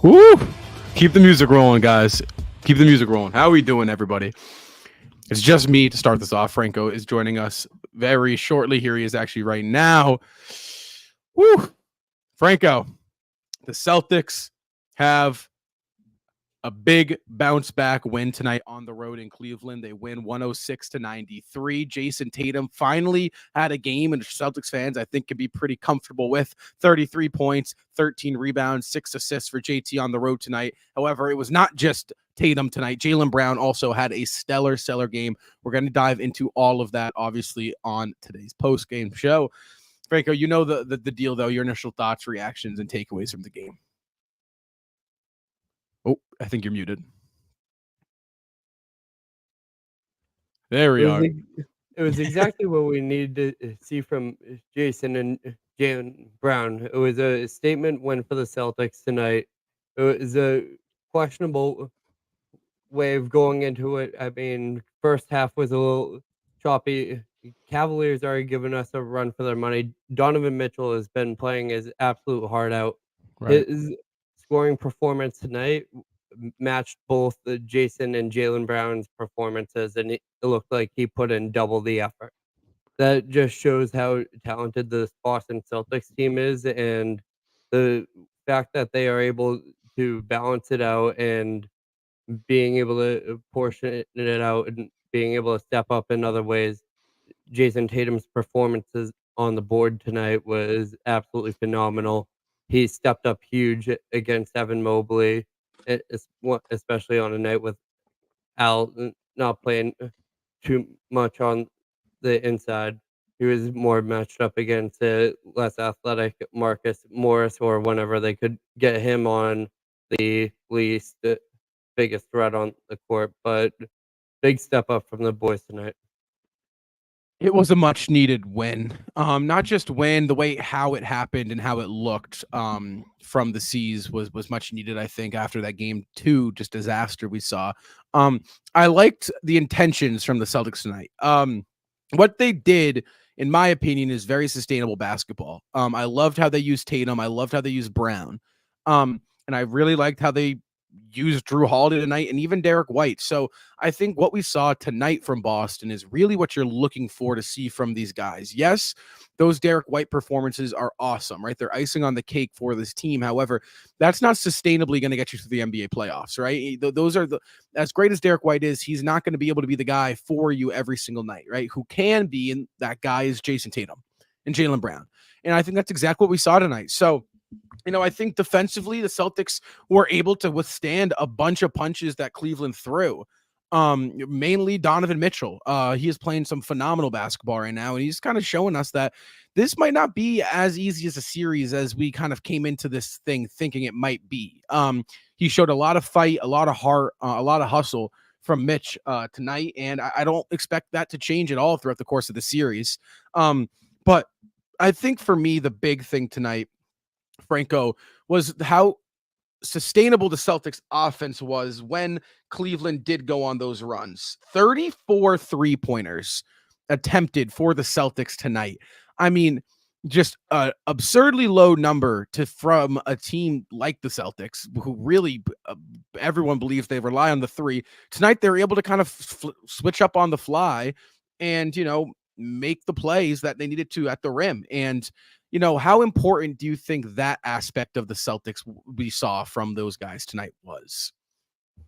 Woo! Keep the music rolling, guys. Keep the music rolling. How are we doing, everybody? It's just me to start this off. Franco is joining us very shortly. Here he is actually right now. Woo! Franco, the Celtics have a big bounce back win tonight on the road in Cleveland. They win 106-93. Jason Tatum finally had a game, and Celtics fans, I think, can be pretty comfortable with 33 points, 13 rebounds, 6 assists for JT on the road tonight. However, it was not just Tatum tonight. Jaylen Brown also had a stellar game. We're going to dive into all of that, obviously, on today's post-game show. Franco, you know the deal, though. Your initial thoughts, reactions, and takeaways from the game. Oh, I think you're muted. There we are. It was exactly what we needed to see from Jason and Jaylen Brown. It was a statement win for the Celtics tonight. It was a questionable way of going into it. I mean, first half was a little choppy. Cavaliers are giving us a run for their money. Donovan Mitchell has been playing his absolute heart out. Right. His scoring performance tonight matched both the Jason and Jaylen Brown's performances, and it looked like he put in double the effort. That just shows how talented this Boston Celtics team is, and the fact that they are able to balance it out and being able to portion it out and being able to step up in other ways. Jason Tatum's performances on the board tonight was absolutely phenomenal. He stepped up huge against Evan Mobley, especially on a night with Al not playing too much on the inside. He was more matched up against a less athletic Marcus Morris, or whenever they could get him on the least biggest threat on the court. But big step up from the boys tonight. It was a much needed win. Not just win, the way how it happened and how it looked from the C's was much needed, I think, after that game 2 just disaster we saw. I liked the intentions from the Celtics tonight. What they did, in my opinion, is very sustainable basketball. I loved how they used Tatum. I loved how they used Brown. And I really liked how they used Drew Holiday tonight and even Derek White. So I think what we saw tonight from Boston is really what you're looking for to see from these guys. Yes, those Derek White performances are awesome, right? They're icing on the cake for this team. However, that's not sustainably going to get you through the NBA playoffs, right? Those are as great as Derek White is, he's not going to be able to be the guy for you every single night, right? Who can be, and that guy is Jason Tatum and Jaylen Brown. And I think that's exactly what we saw tonight. So, I think defensively, the Celtics were able to withstand a bunch of punches that Cleveland threw. Mainly Donovan Mitchell. He is playing some phenomenal basketball right now, and he's kind of showing us that this might not be as easy as a series as we kind of came into this thing thinking it might be. He showed a lot of fight, a lot of heart, a lot of hustle from Mitch tonight, and I don't expect that to change at all throughout the course of the series. But I think for me, the big thing tonight, Franco, was how sustainable the Celtics offense was when Cleveland did go on those runs. 34 3-pointers attempted for the Celtics tonight. I mean, just an absurdly low number from a team like the Celtics, who really everyone believes they rely on the three. Tonight, they're able to kind of switch up on the fly and, make the plays that they needed to at the rim. And how important do you think that aspect of the Celtics we saw from those guys tonight was?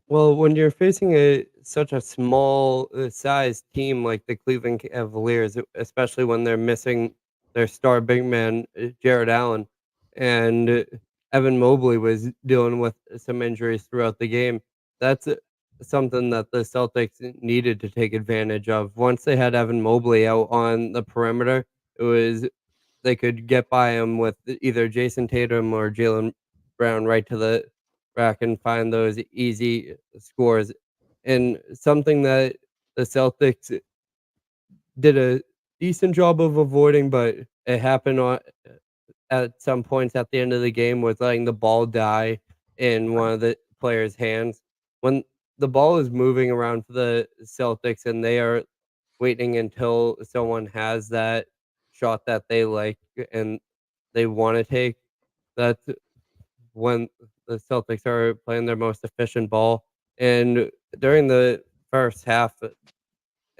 Well, when you're facing such a small sized team like the Cleveland Cavaliers, especially when they're missing their star big man, Jared Allen, and Evan Mobley was dealing with some injuries throughout the game, that's something that the Celtics needed to take advantage of. Once they had Evan Mobley out on the perimeter, it was they could get by him with either Jason Tatum or Jaylen Brown right to the rack and find those easy scores. And something that the Celtics did a decent job of avoiding, but it happened at some points at the end of the game, was letting the ball die in one of the players' hands. When the ball is moving around for the Celtics and they are waiting until someone has that shot that they like and they want to take, that's when the Celtics are playing their most efficient ball. And during the first half,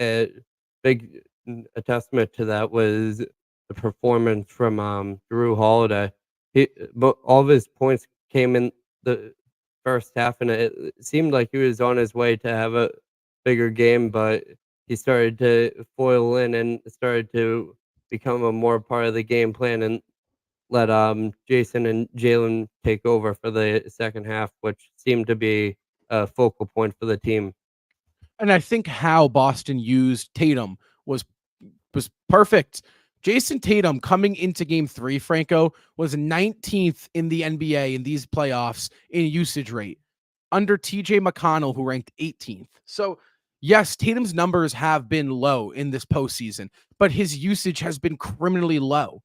a big a testament to that was the performance from Drew Holiday. But all of his points came in the first half, and it seemed like he was on his way to have a bigger game, but he started to foil in and started to become a more part of the game plan and let Jason and Jalen take over for the second half, which seemed to be a focal point for the team. And I think how Boston used Tatum was perfect. Jason Tatum coming into game 3, Franco, was 19th in the NBA in these playoffs in usage rate, under TJ McConnell, who ranked 18th. So, yes, Tatum's numbers have been low in this postseason, but his usage has been criminally low.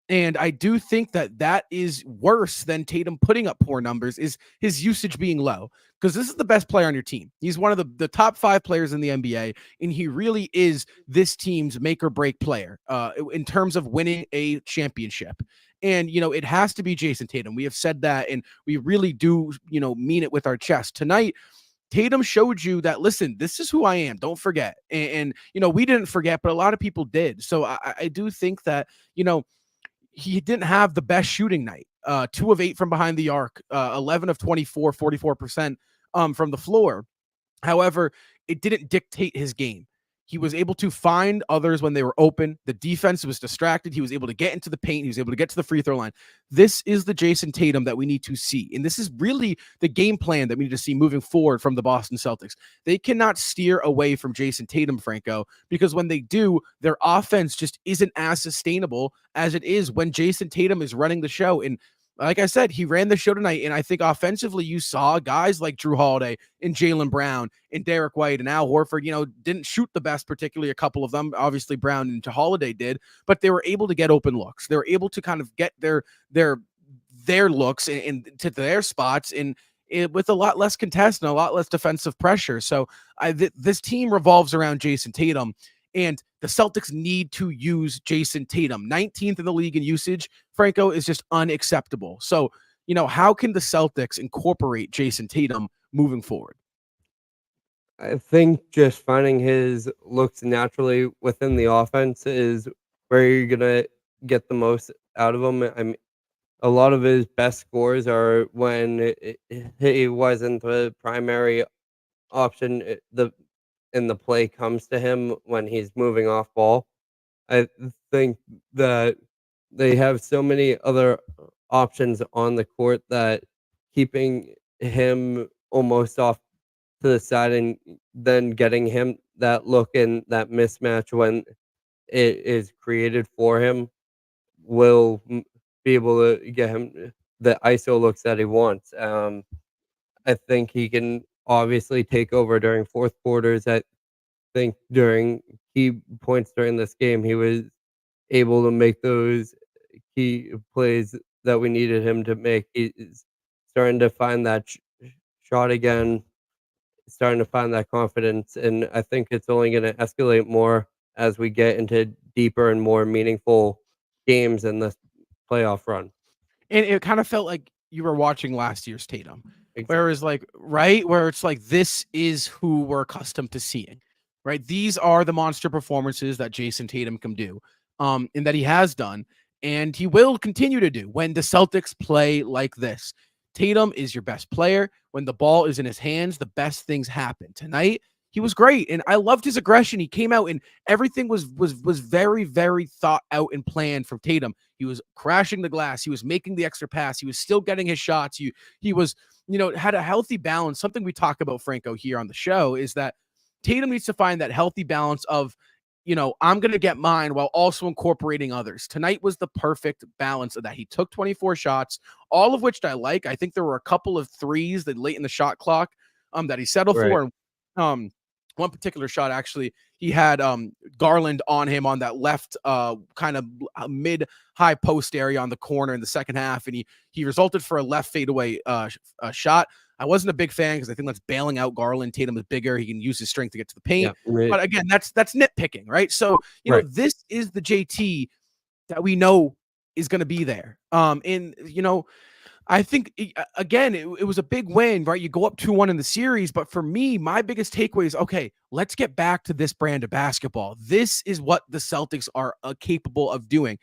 And I do think that that is worse than Tatum putting up poor numbers, is his usage being low, because this is the best player on your team. He's one of the top 5 players in the NBA, and he really is this team's make or break player in terms of winning a championship. And, it has to be Jason Tatum. We have said that, and we really do, mean it with our chest. Tonight, Tatum showed you that, listen, this is who I am. Don't forget. And we didn't forget, but a lot of people did. So I do think that, he didn't have the best shooting night. 2 of 8 from behind the arc, 11 of 24, 44% from the floor. However, it didn't dictate his game. He was able to find others when they were open. The defense was distracted. He was able to get into the paint. He was able to get to the free throw line. This is the Jason Tatum that we need to see. And this is really the game plan that we need to see moving forward from the Boston Celtics. They cannot steer away from Jason Tatum, Franco, because when they do, their offense just isn't as sustainable as it is when Jason Tatum is running the show. And like I said, he ran the show tonight, and I think offensively you saw guys like Drew Holiday and Jaylen Brown and Derek White and Al Horford, didn't shoot the best, particularly a couple of them. Obviously, Brown and Holiday did, but they were able to get open looks. They were able to kind of get their looks and to their spots with a lot less contest and a lot less defensive pressure. So this team revolves around Jason Tatum. And the Celtics need to use Jason Tatum. 19th in the league in usage, Franco, is just unacceptable. So, how can the Celtics incorporate Jason Tatum moving forward? I think just finding his looks naturally within the offense is where you're going to get the most out of him. I mean, a lot of his best scores are when he wasn't the primary option. The play comes to him when he's moving off ball. I think that they have so many other options on the court that keeping him almost off to the side and then getting him that look and that mismatch when it is created for him will be able to get him the ISO looks that he wants. I think he can obviously take over during fourth quarters. I think during key points during this game, he was able to make those key plays that we needed him to make. He's starting to find that shot again, starting to find that confidence, and I think it's only going to escalate more as we get into deeper and more meaningful games in this playoff run. And it kind of felt like you were watching last year's Tatum, Exactly. where it's like, right, where it's like, this is who we're accustomed to seeing, right? These are the monster performances that Jason Tatum can do, and that he has done, and he will continue to do when the Celtics play like this. Tatum is your best player. When the ball is in his hands, the best things happen. Tonight, he was great, and I loved his aggression. He came out, and everything was very, very thought out and planned from Tatum. He was crashing the glass. He was making the extra pass. He was still getting his shots. He was, had a healthy balance. Something we talk about, Franco, here on the show is that Tatum needs to find that healthy balance of, I'm going to get mine while also incorporating others. Tonight was the perfect balance of that. He took 24 shots, all of which I like. I think there were a couple of threes that late in the shot clock that he settled Right. for. One particular shot, actually, he had Garland on him on that left kind of mid-high post area on the corner in the second half, and he resulted for a left fadeaway shot. I wasn't a big fan because I think that's bailing out Garland. Tatum is bigger. He can use his strength to get to the paint. Yeah. Right. But again, that's nitpicking, right? So, this is the JT that we know is going to be there. And I think again, it was a big win, right? You go up 2-1 in the series, but for me, my biggest takeaway is okay, let's get back to this brand of basketball. This is what the Celtics are capable of doing.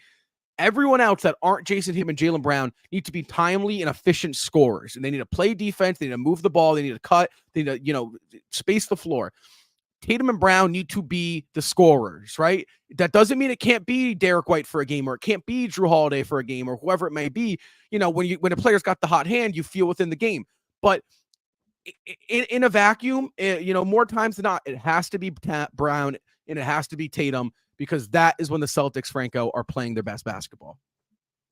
Everyone else that aren't Jason Tatum and Jaylen Brown need to be timely and efficient scorers, and they need to play defense. They need to move the ball. They need to cut. They need to, space the floor. Tatum and Brown need to be the scorers, right? That doesn't mean it can't be Derek White for a game, or it can't be Drew Holiday for a game, or whoever it may be. When a player's got the hot hand, you feel within the game. But in a vacuum, more times than not, it has to be Brown and it has to be Tatum, because that is when the Celtics, Franco, are playing their best basketball.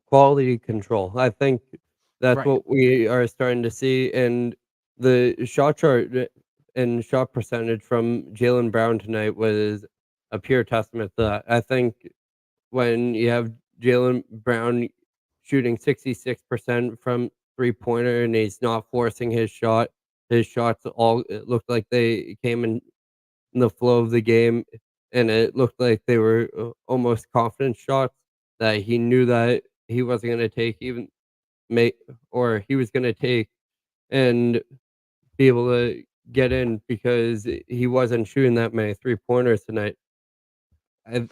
Quality control. I think that's Right. what we are starting to see, and the shot chart and shot percentage from Jaylen Brown tonight was a pure testament to that. I think when you have Jaylen Brown shooting 66% from three-pointer and he's not forcing his shots all it looked like they came in the flow of the game, and it looked like they were almost confident shots that he knew that he wasn't going to take even make or he was going to take and be able to get in because he wasn't shooting that many three pointers tonight. I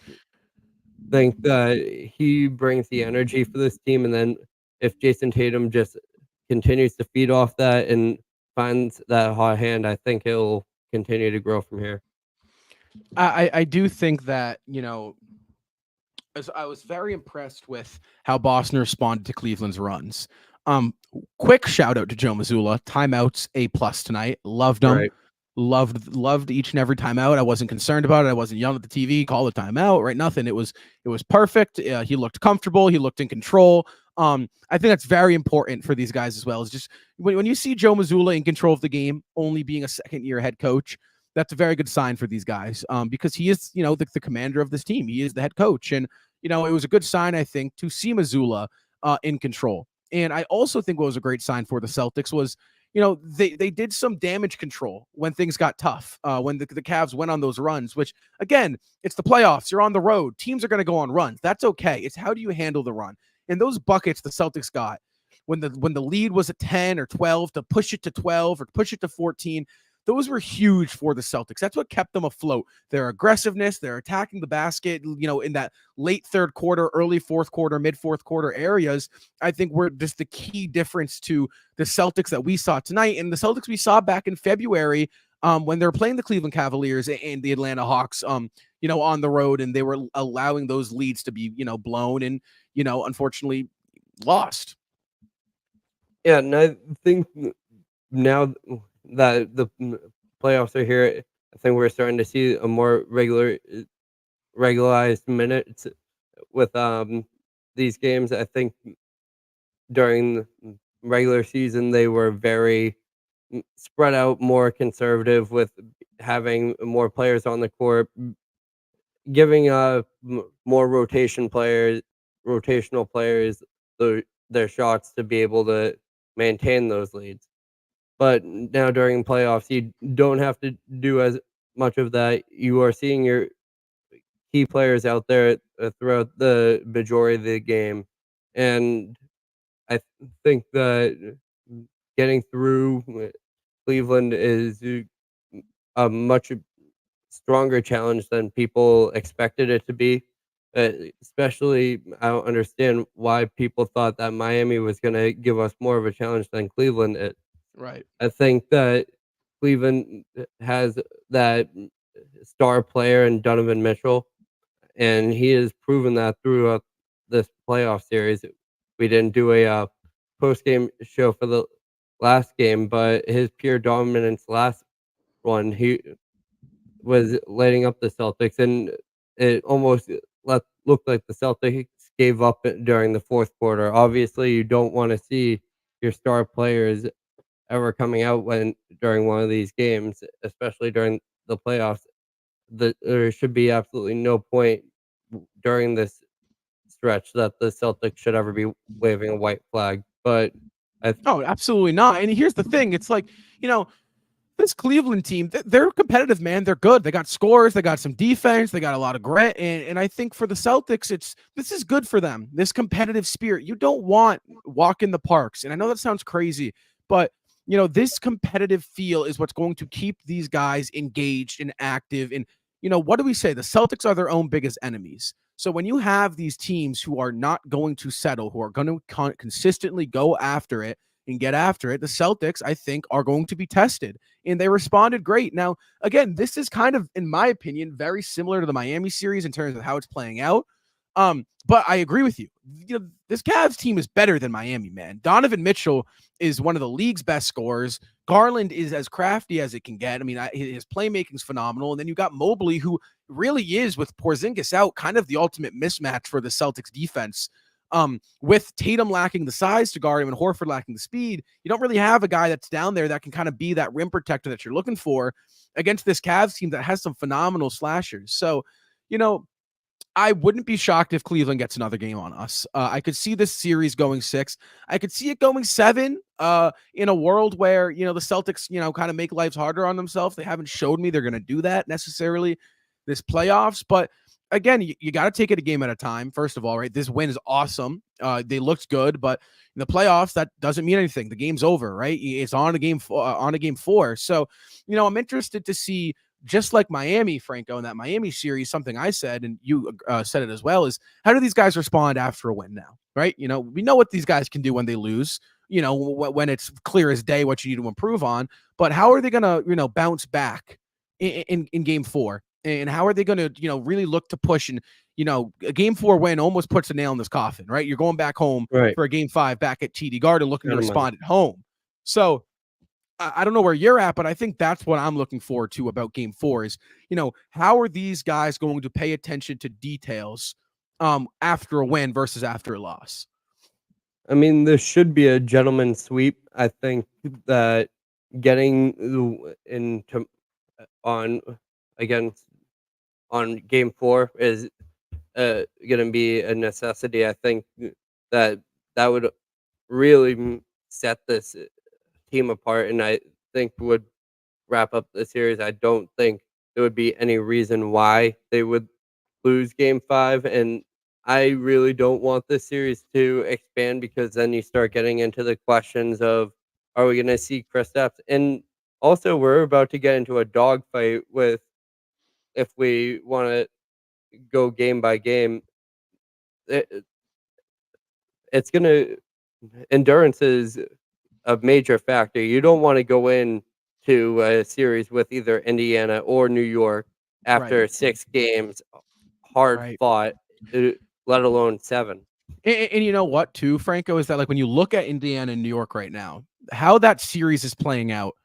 think that he brings the energy for this team, and then if Jason Tatum just continues to feed off that and finds that hot hand, I think it'll continue to grow from here. I do think that, as I was very impressed with how Boston responded to Cleveland's runs. Quick shout out to Joe Mazzulla. Timeouts A+ tonight. Loved them. Right. Loved each and every timeout. I wasn't concerned about it. I wasn't yelling at the TV. Call the timeout. Right? Nothing. It was perfect. He looked comfortable. He looked in control. I think that's very important for these guys as well. It's just when you see Joe Mazzulla in control of the game, only being a second-year head coach, that's a very good sign for these guys, because he is, the commander of this team. He is the head coach, and it was a good sign, I think, to see Mazzulla in control. And I also think what was a great sign for the Celtics was, they did some damage control when things got tough, when the Cavs went on those runs, which, again, it's the playoffs. You're on the road. Teams are going to go on runs. That's okay. It's how do you handle the run? And those buckets the Celtics got when the lead was at 10 or 12, to push it to 12 or push it to 14, those were huge for the Celtics. That's what kept them afloat. Their aggressiveness, their attacking the basket, in that late third quarter, early fourth quarter, mid fourth quarter areas, I think were just the key difference to the Celtics that we saw tonight, and the Celtics we saw back in February, when they're playing the Cleveland Cavaliers and the Atlanta Hawks, on the road, and they were allowing those leads to be, blown and, unfortunately lost. Yeah, and I think now that the playoffs are here, I think we're starting to see a more regularized minutes with these games. I think during the regular season they were very spread out, more conservative with having more players on the court, giving more rotational players their shots to be able to maintain those leads. But now during playoffs, you don't have to do as much of that. You are seeing your key players out there throughout the majority of the game, and I think that getting through Cleveland is a much stronger challenge than people expected it to be. Especially, I don't understand why people thought that Miami was going to give us more of a challenge than Cleveland. Right. I think that Cleveland has that star player in Donovan Mitchell, and he has proven that throughout this playoff series. We didn't do a post game show for the last game, but his pure dominance last one, he was lighting up the Celtics, and it almost looked like the Celtics gave up during the fourth quarter. Obviously, you don't want to see your star players ever coming out during one of these games, especially during the playoffs. There should be absolutely no point during this stretch that the Celtics should ever be waving a white flag. But I Oh, absolutely not. And here's the thing. It's like, you know, this Cleveland team, they're competitive, man. They're good. They got scores. They got some defense. They got a lot of grit. And I think for the Celtics, this is good for them. This competitive spirit. You don't want walk in the parks. And I know that sounds crazy, but this competitive feel is what's going to keep these guys engaged and active. And what do we say? The Celtics are their own biggest enemies. So when you have these teams who are not going to settle, who are going to consistently go after it and get after it, the Celtics, I think, are going to be tested. And they responded great. Now, again, this is kind of, in my opinion, very similar to the Miami series in terms of how it's playing out. But I agree with you. This Cavs team is better than Miami, man. Donovan Mitchell is one of the league's best scorers. Garland is as crafty as it can get. I mean, his playmaking is phenomenal. And then you got Mobley, who really is, with Porzingis out, kind of the ultimate mismatch for the Celtics defense. With Tatum lacking the size to guard him and Horford lacking the speed, you don't really have a guy that's down there that can kind of be that rim protector that you're looking for against this Cavs team that has some phenomenal slashers. So, I wouldn't be shocked if Cleveland gets another game on us. I could see this series going 6. I could see it going 7 in a world where, the Celtics, kind of make lives harder on themselves. They haven't showed me they're going to do that necessarily this playoffs. But again, you got to take it a game at a time. First of all, right? This win is awesome. They looked good, but in the playoffs, that doesn't mean anything. The game's over, right? It's on a game 4. So, I'm interested to see, just like Miami, Franco, in that Miami series, something I said, and you said it as well, is how do these guys respond after a win now, right? We know what these guys can do when they lose, when it's clear as day what you need to improve on, but how are they going to, bounce back in game 4? And how are they going to, really look to push? And, a game 4 win almost puts a nail in this coffin, right? You're going back home for a game 5 back at TD Garden looking to respond at home. So, I don't know where you're at, but I think that's what I'm looking forward to about game 4 is, how are these guys going to pay attention to details after a win versus after a loss? I mean, this should be a gentleman's sweep. I think that getting into on game 4 is going to be a necessity. I think that would really set this team apart, and I think would wrap up the series. I don't think there would be any reason why they would lose game 5, and I really don't want this series to expand, because then you start getting into the questions of, are we going to see Kristaps? And also, we're about to get into a dogfight with, if we want to go game by game, it's going to, endurance is a major factor. You don't want to go in to a series with either Indiana or New York after 6 games, hard fought, let alone 7. And you know what, too, Franco, is that, like, when you look at Indiana and New York right now, how that series is playing out,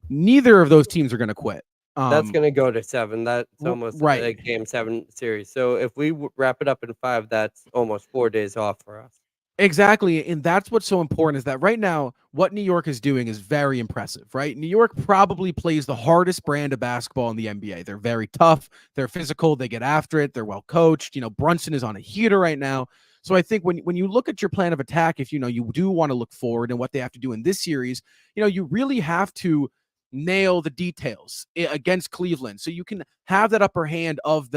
neither of those teams are going to quit. That's going to go to 7. That's almost a game 7 series. So if we wrap it up in 5, that's almost 4 days off for us. Exactly. And that's what's so important, is that right now, what New York is doing is very impressive, right? New York probably plays the hardest brand of basketball in the NBA. They're very tough. They're physical. They get after it. They're well coached. Brunson is on a heater right now. So I think when you look at your plan of attack, if, you do want to look forward and what they have to do in this series, you really have to nail the details against Cleveland, so you can have that upper hand of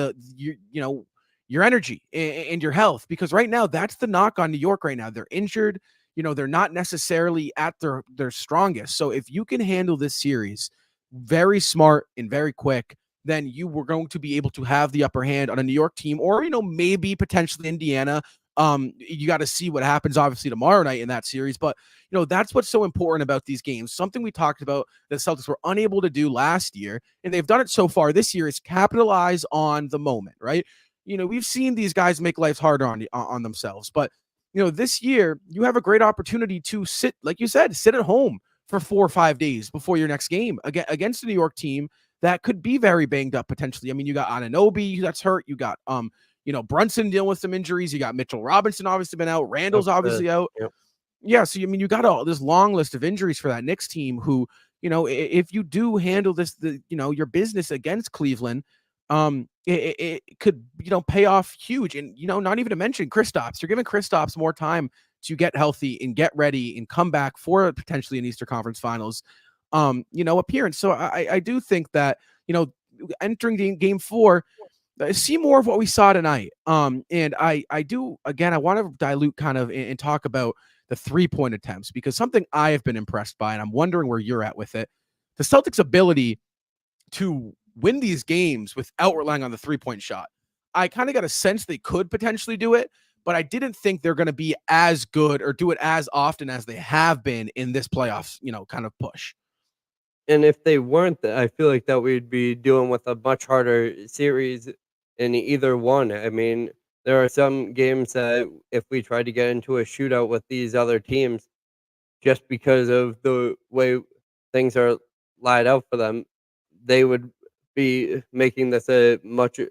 your energy and your health, because right now that's the knock on New York right now. They're injured, they're not necessarily at their strongest. So if you can handle this series very smart and very quick, then you were going to be able to have the upper hand on a New York team, or, maybe potentially Indiana. You got to see what happens, obviously, tomorrow night in that series. But, that's what's so important about these games. Something we talked about the Celtics were unable to do last year, and they've done it so far this year, is capitalize on the moment, right? We've seen these guys make life harder on themselves. But, this year, you have a great opportunity to sit, like you said, sit at home for 4 or 5 days before your next game against a New York team that could be very banged up potentially. I mean, you got Anunoby that's hurt. You got, Brunson dealing with some injuries. You got Mitchell Robinson obviously been out. Randall's obviously out. Yep. Yeah. So, you got all this long list of injuries for that Knicks team who, if you do handle your business against Cleveland, it could, pay off huge. And, not even to mention Kristaps. You're giving Kristaps more time to get healthy and get ready and come back for potentially an Eastern Conference Finals. appearance. So I do think that, entering game 4, see more of what we saw tonight. And I do, again, I want to dilute kind of and talk about the 3-point attempts, because something I have been impressed by, and I'm wondering where you're at with it, the Celtics' ability to win these games without relying on the 3-point shot. I kind of got a sense they could potentially do it, but I didn't think they're going to be as good or do it as often as they have been in this playoffs, kind of push. And if they weren't, I feel like that we'd be dealing with a much harder series in either one. I mean, there are some games that if we tried to get into a shootout with these other teams, just because of the way things are laid out for them, they would be making this a much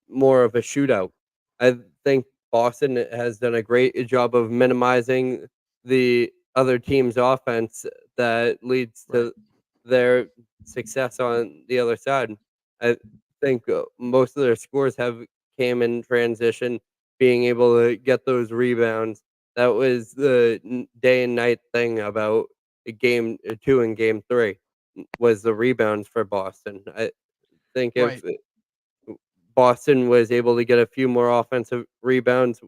more of a shootout. I think Boston has done a great job of minimizing the other team's offense that leads Right. to their success on the other side. I think most of their scores have came in transition, being able to get those rebounds. That was the day and night thing about game 2 and game 3 was the rebounds for Boston. I think if Right. Boston was able to get a few more offensive rebounds,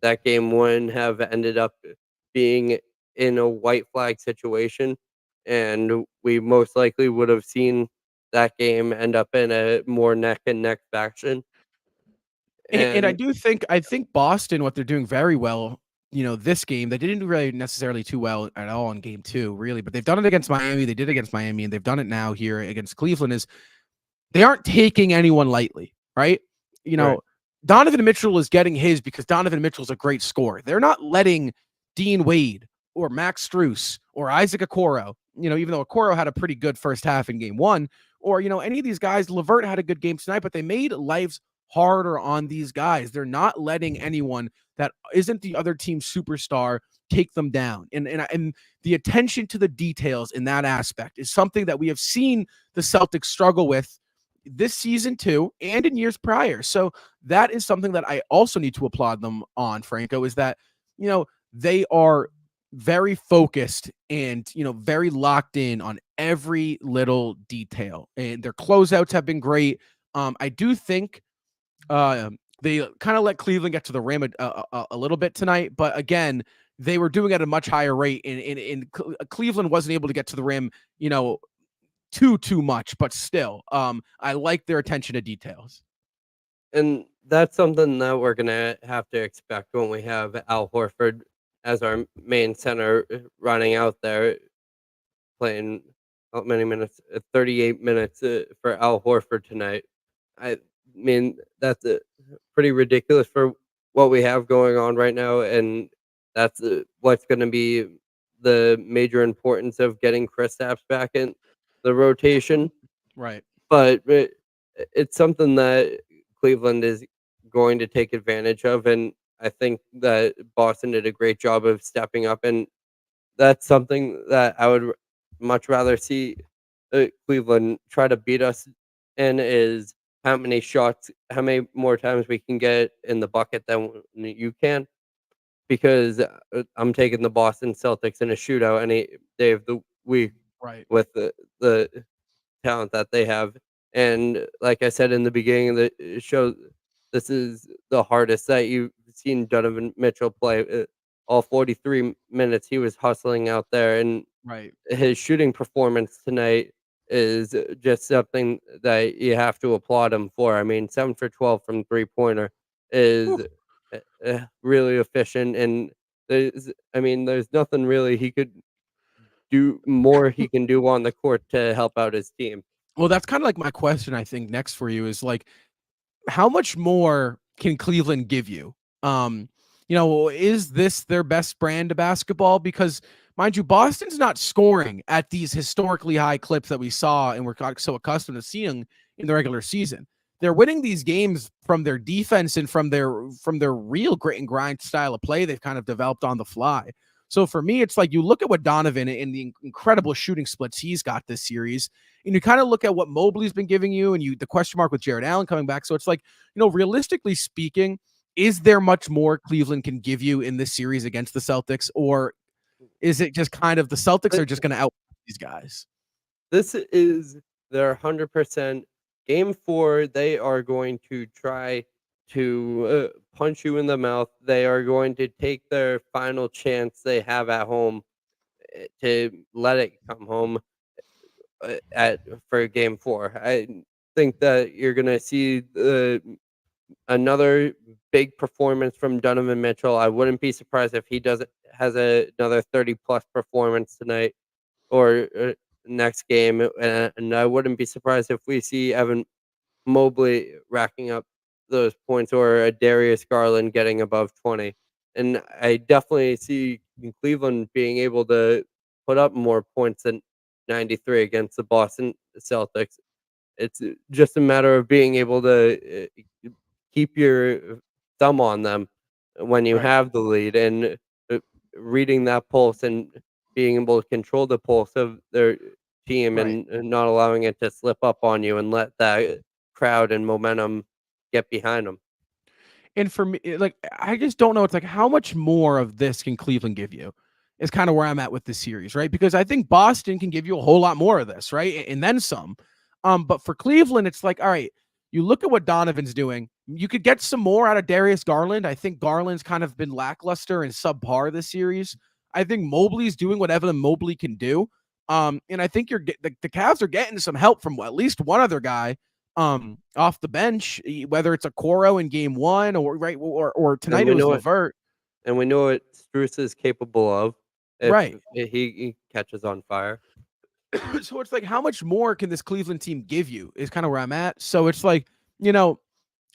that game wouldn't have ended up being in a white flag situation, and we most likely would have seen that game end up in a more neck and neck fashion. And And I think Boston, what they're doing very well, this game, they didn't do really necessarily too well at all in game 2, really, but they've done it against Miami. They did against Miami, and they've done it now here against Cleveland. Is they aren't taking anyone lightly, right? You right, know, Donovan Mitchell is getting his because Donovan Mitchell is a great scorer. They're not letting Dean Wade or Max Strus or Isaac Okoro, even though Okoro had a pretty good first half in game 1, or, any of these guys. Levert had a good game tonight, but they made lives harder on these guys. They're not letting anyone that isn't the other team's superstar take them down. And the attention to the details in that aspect is something that we have seen the Celtics struggle with this season too, and in years prior. So that is something that I also need to applaud them on, Franco, is that, they are very focused and, very locked in on every little detail. And their closeouts have been great. I do think they kind of let Cleveland get to the rim a little bit tonight, but again, they were doing it at a much higher rate. And Cleveland wasn't able to get to the rim, too much, but still, I like their attention to details. and that's something that we're gonna have to expect when we have Al Horford as our main center running out there playing how many minutes? 38 minutes for Al Horford tonight. I mean, that's pretty ridiculous for what we have going on right now, and that's what's going to be the major importance of getting Kristaps back in the rotation. Right. But it's something that Cleveland is going to take advantage of, and I think that Boston did a great job of stepping up, and that's something that I would much rather see Cleveland try to beat us in is how many more times we can get in the bucket than you can. Because I'm taking the Boston Celtics in a shootout any day of the week Right. with the talent that they have. And like I said in the beginning of the show, this is the hardest that you've seen Donovan Mitchell play. All 43 minutes, he was hustling out there, and Right. his shooting performance tonight is just something that you have to applaud him for. I mean, 7 for 12 from 3-pointer is Whew. really efficient, and there's nothing really he can do on the court to help out his team. Well, that's kind of like my question, I think, next for you is like, how much more can Cleveland give you? Is this their best brand of basketball? Because, mind you, Boston's not scoring at these historically high clips that we saw and we're so accustomed to seeing in the regular season. They're winning these games from their defense and from their real grit and grind style of play they've kind of developed on the fly. So for me, it's like you look at what Donovan and the incredible shooting splits he's got this series, and you kind of look at what Mobley's been giving you, and the question mark with Jared Allen coming back. So it's like, realistically speaking, is there much more Cleveland can give you in this series against the Celtics, or is it just kind of the Celtics are just going to out these guys? This is their 100%. Game 4, they are going to try to punch you in the mouth. They are going to take their final chance they have at home to let it come home at for Game 4. I think that you're gonna see another big performance from Donovan Mitchell. I wouldn't be surprised if he has another 30+ performance tonight or next game, and I wouldn't be surprised if we see Evan Mobley racking up those points or a Darius Garland getting above 20. And I definitely see Cleveland being able to put up more points than 93 against the Boston Celtics. It's just a matter of being able to keep your thumb on them when you Right. have the lead and uh, reading that pulse and being able to control the pulse of their team Right. and not allowing it to slip up on you and let that crowd and momentum get behind them. And for me, like, I just don't know. It's like, how much more of this can Cleveland give you? Is kind of where I'm at with this series, right? Because I think Boston can give you a whole lot more of this, right? And then some. But for Cleveland, it's like, all right, you look at what Donovan's doing. You could get some more out of Darius Garland. I think Garland's kind of been lackluster and subpar this series. I think Mobley's doing what Evan Mobley can do. And I think the Cavs are getting some help from at least one other guy off the bench, whether it's a Coro in game 1 or And tonight it we was know it Levert. and we know what Strus is capable of if Right. he catches on fire. So it's like, how much more can this Cleveland team give you is kind of where I'm at. So it's like, you know,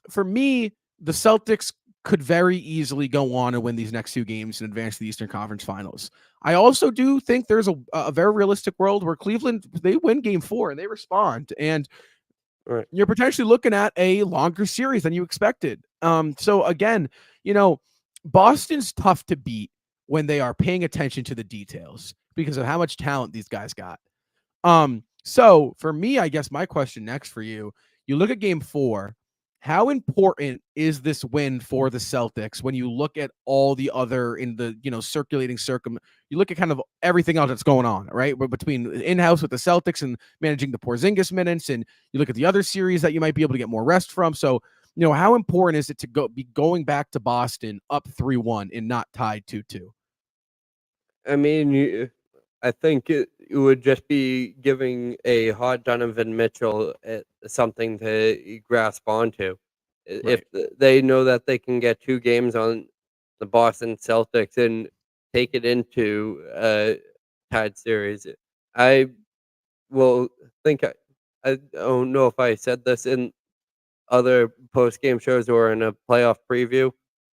for me, the Celtics could very easily go on and win these next 2 games and advance to the Eastern Conference Finals. I also do think there's a very realistic world where Cleveland, they win game 4 and they respond. And Right. you're potentially looking at a longer series than you expected. So again, Boston's tough to beat when they are paying attention to the details because of how much talent these guys got. So for me, I guess my question next for you, you look at game 4, how important is this win for the Celtics when you look at all the other in the, circulating you look at kind of everything else that's going on, right? But between in-house with the Celtics and managing the Porzingis minutes, and you look at the other series that you might be able to get more rest from. So, how important is it to be going back to Boston up 3-1 and not tied 2-2? I mean, I think it would just be giving a hot Donovan Mitchell something to grasp onto. If Right. they know that they can get 2 games on the Boston Celtics and take it into a tied series, I will think I don't know if I said this in other post-game shows or in a playoff preview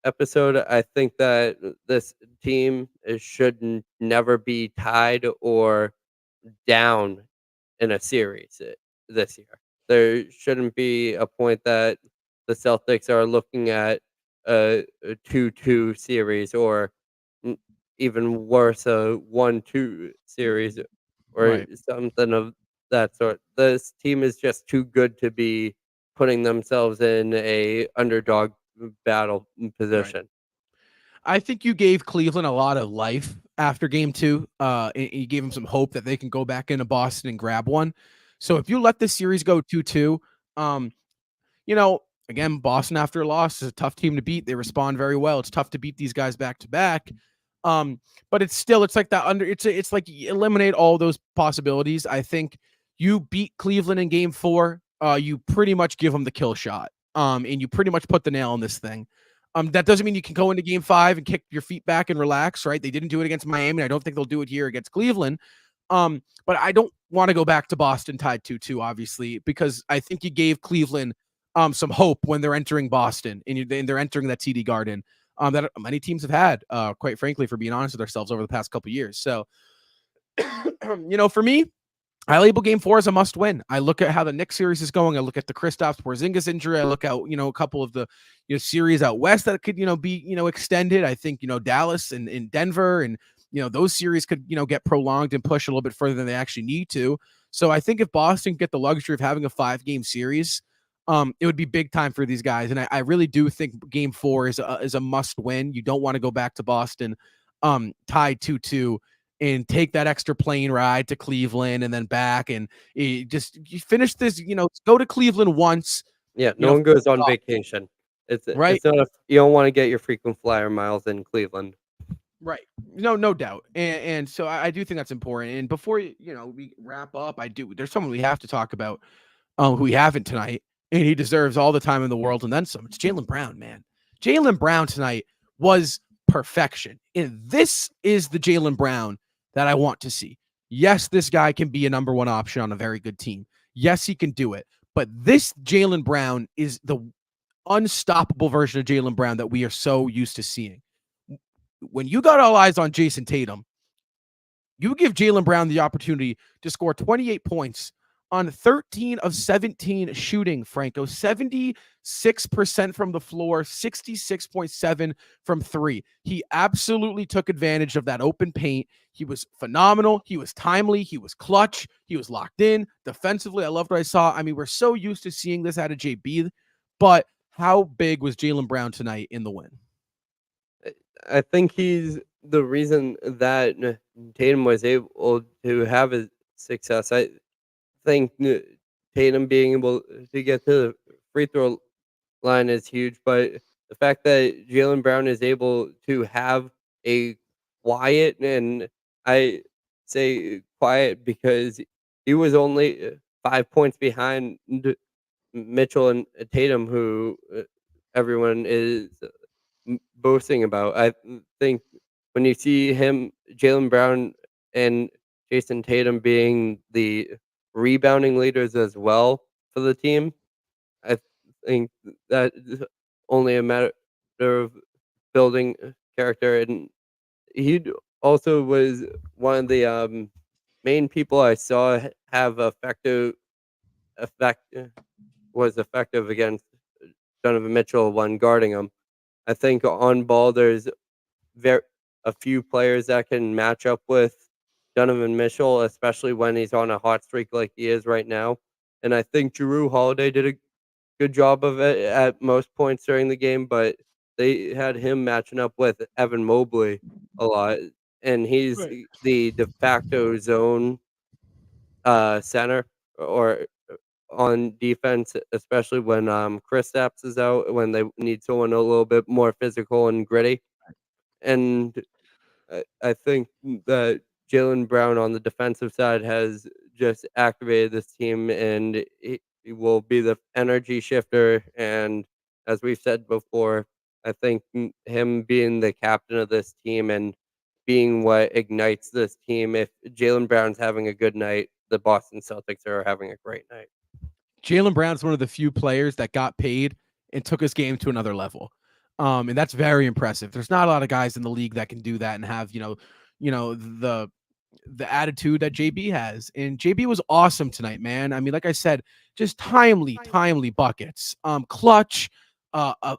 episode. I think that this team never be tied or down in a series this year. There shouldn't be a point that the Celtics are looking at a 2-2 series or m even worse, a 1-2 series or Right. something of that sort. This team is just too good to be putting themselves in a underdog battle Right. position. I think you gave Cleveland a lot of life after game 2. And you gave them some hope that they can go back into Boston and grab one. So if you let this series go 2-2, um, again, Boston after a loss is a tough team to beat. They respond very well. It's tough to beat these guys back to back. But it's like that it's like you eliminate all those possibilities. I think you beat Cleveland in game 4. You pretty much give them the kill shot. And you pretty much put the nail on this thing. That doesn't mean you can go into game 5 and kick your feet back and relax, right? They didn't do it against Miami. I don't think they'll do it here against Cleveland. But I don't want to go back to Boston tied 2-2, obviously, because I think you gave Cleveland some hope when they're entering Boston and they're entering that TD Garden that many teams have had, quite frankly, for being honest with ourselves over the past couple of years. So, for me, I label game 4 as a must win. I look at how the Knicks series is going. I look at the Kristaps Porzingis injury. I look at, a couple of the, series out west that could, be, extended. I think, Dallas and in Denver and, those series could, get prolonged and push a little bit further than they actually need to. So I think if Boston get the luxury of having a 5-game series, it would be big time for these guys. And I really do think game 4 is a must win. You don't want to go back to Boston tied 2-2 and take that extra plane ride to Cleveland and then back, and you finish this, go to Cleveland once, Yeah, you no know, one goes on off, vacation. right? It's not a you don't wanna get your frequent flyer miles in Cleveland. Right. No doubt. And so I do think that's important. And before we wrap up, there's someone we have to talk about who we haven't tonight, and he deserves all the time in the world and then some. It's Jaylen Brown, man. Jaylen Brown tonight was perfection. And this is the Jaylen Brown that I want to see. Yes, this guy can be a number one option on a very good team. Yes, he can do it. But this Jaylen Brown is the unstoppable version of Jaylen Brown that we are so used to seeing. When you got all eyes on Jason Tatum, you give Jaylen Brown the opportunity to score 28 points on 13 of 17 shooting, Franco. 76% from the floor, 66.7 from three. He absolutely took advantage of that open paint. He was phenomenal. He was timely. He was clutch. He was locked in. Defensively, I loved what I saw. I mean, we're so used to seeing this out of JB, but how big was Jaylen Brown tonight in the win? I think he's the reason that Tatum was able to have his success. I think Tatum being able to get to the free throw line is huge, but the fact that Jaylen Brown is able to have a quiet, and I say quiet because he was only 5 points behind Mitchell and Tatum, who everyone is boasting about. I think when you see him, Jaylen Brown and Jason Tatum being the rebounding leaders as well for the team, I think that is only a matter of building character, and he also was one of the main people I saw have effect was effective against Donovan Mitchell when guarding him. I think on ball, there's very a few players that can match up with Donovan Mitchell, especially when he's on a hot streak like he is right now. And I think Jrue Holiday did a good job of it at most points during the game, but they had him matching up with Evan Mobley a lot, and he's Right. the de facto zone center or on defense, especially when Kristaps is out, when they need someone a little bit more physical and gritty. And I think that Jaylen Brown on the defensive side has just activated this team, and he will be the energy shifter. And as we've said before, I think him being the captain of this team and being what ignites this team. If Jaylen Brown's having a good night, the Boston Celtics are having a great night. Jaylen Brown's one of the few players that got paid and took his game to another level. And that's very impressive. There's not a lot of guys in the league that can do that and have, the attitude that JB has. And JB was awesome tonight, man. I mean, like I said, just timely buckets. Clutch,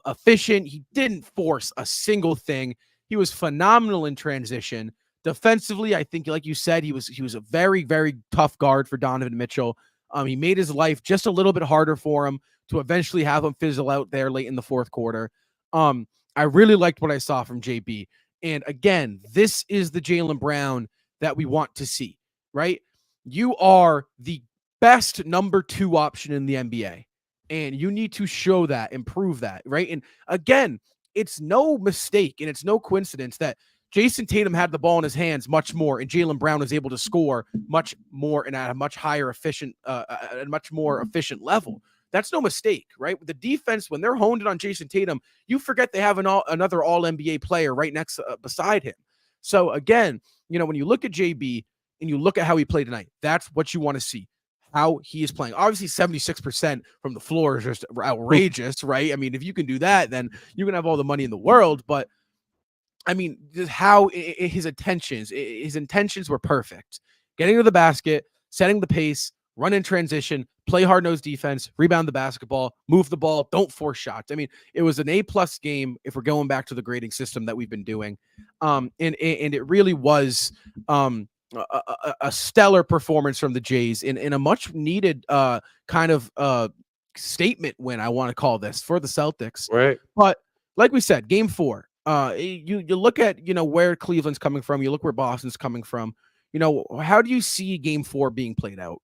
efficient. He didn't force a single thing. He was phenomenal in transition. Defensively, I think, like you said, he was a very, very tough guard for Donovan Mitchell. He made his life just a little bit harder for him to eventually have him fizzle out there late in the fourth quarter. I really liked what I saw from JB. And again, this is the Jaylen Brown that we want to see, right? You are the best number 2 option in the NBA, and you need to show that and prove that, right? And again, it's no mistake and it's no coincidence that Jason Tatum had the ball in his hands much more, and Jaylen Brown was able to score much more and at a much higher efficient, a much more efficient level. That's no mistake, right? The defense, when they're honed in on Jason Tatum, you forget they have another All NBA player right next beside him. So again, when you look at JB and you look at how he played tonight, that's what you want to see. How he is playing. Obviously, 76% from the floor is just outrageous, right? I mean, if you can do that, then you can have all the money in the world. But I mean, just how his intentions were perfect. Getting to the basket, setting the pace, run in transition, play hard-nosed defense, rebound the basketball, move the ball, don't force shots. I mean, it was an A-plus game if we're going back to the grading system that we've been doing. And it really was a stellar performance from the Jays in a much-needed kind of statement win, I want to call this, for the Celtics. Right. But like we said, game 4. You look at, where Cleveland's coming from, you look where Boston's coming from. How do you see game 4 being played out?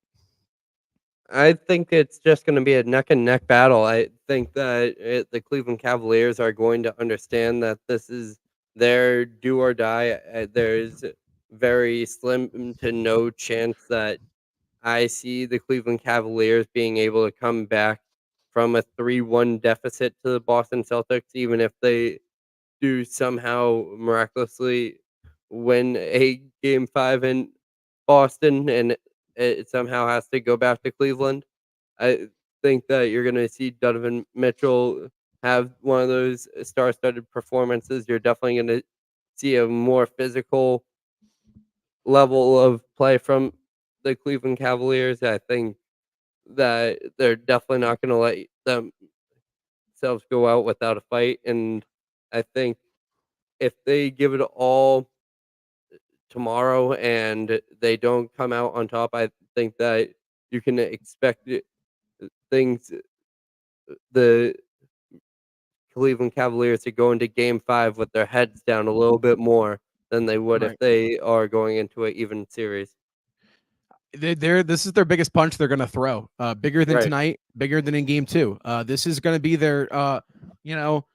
I think it's just gonna be a neck and neck battle. I think that the Cleveland Cavaliers are going to understand that this is their do or die. There's very slim to no chance that I see the Cleveland Cavaliers being able to come back from a 3-1 deficit to the Boston Celtics, even if they do somehow miraculously win a game 5 in Boston and it somehow has to go back to Cleveland. I think that you're gonna see Donovan Mitchell have one of those star-studded performances. You're definitely gonna see a more physical level of play from the Cleveland Cavaliers. I think that they're definitely not gonna let themselves go out without a fight, and I think if they give it all tomorrow and they don't come out on top, I think that you can expect things the Cleveland Cavaliers to go into game 5 with their heads down a little bit more than they would if Right. they are going into an even series. This is their biggest punch they're going to throw. Bigger than Right. tonight, bigger than in game 2. This is going to be their, you know,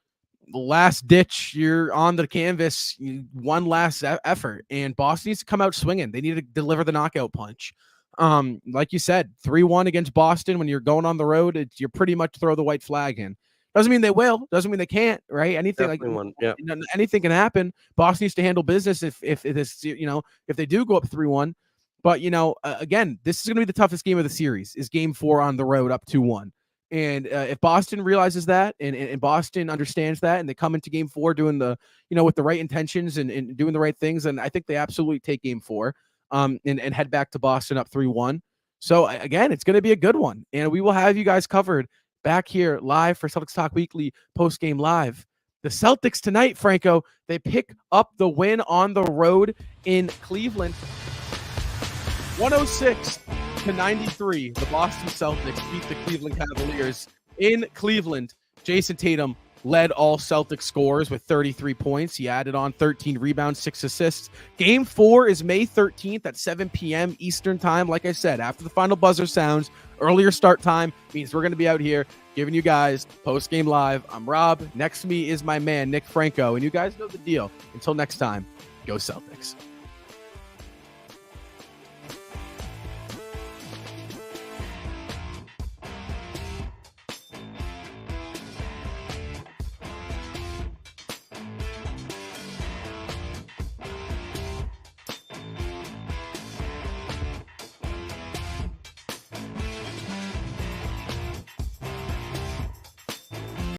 last ditch. You're on the canvas, one last effort, and Boston needs to come out swinging. They need to deliver the knockout punch. Like you said, 3-1 against Boston when you're going on the road, you're pretty much throw the white flag in. Doesn't mean they will. Doesn't mean they can't. Right? Anything like Definitely one. Yeah. anything can happen. Boston needs to handle business if this, if they do go up 3-1. But again, this is going to be the toughest game of the series. Is game 4 on the road up 2-1. And if Boston realizes that and Boston understands that and they come into game 4 doing the, with the right intentions and doing the right things, and I think they absolutely take game 4 and head back to Boston up 3-1. So again, it's going to be a good one. And we will have you guys covered back here live for Celtics Talk Weekly post-game live. The Celtics tonight, Franco, they pick up the win on the road in Cleveland. 106-93, the Boston Celtics beat the Cleveland Cavaliers in Cleveland. Jason Tatum led all Celtic scorers with 33 points. He added on 13 rebounds, 6 assists. Game 4 is May 13th at 7 p.m. Eastern time. Like I said, after the final buzzer sounds, earlier start time means we're going to be out here giving you guys post-game live. I'm Rob. Next to me is my man, Nick Franco. And you guys know the deal. Until next time, go Celtics.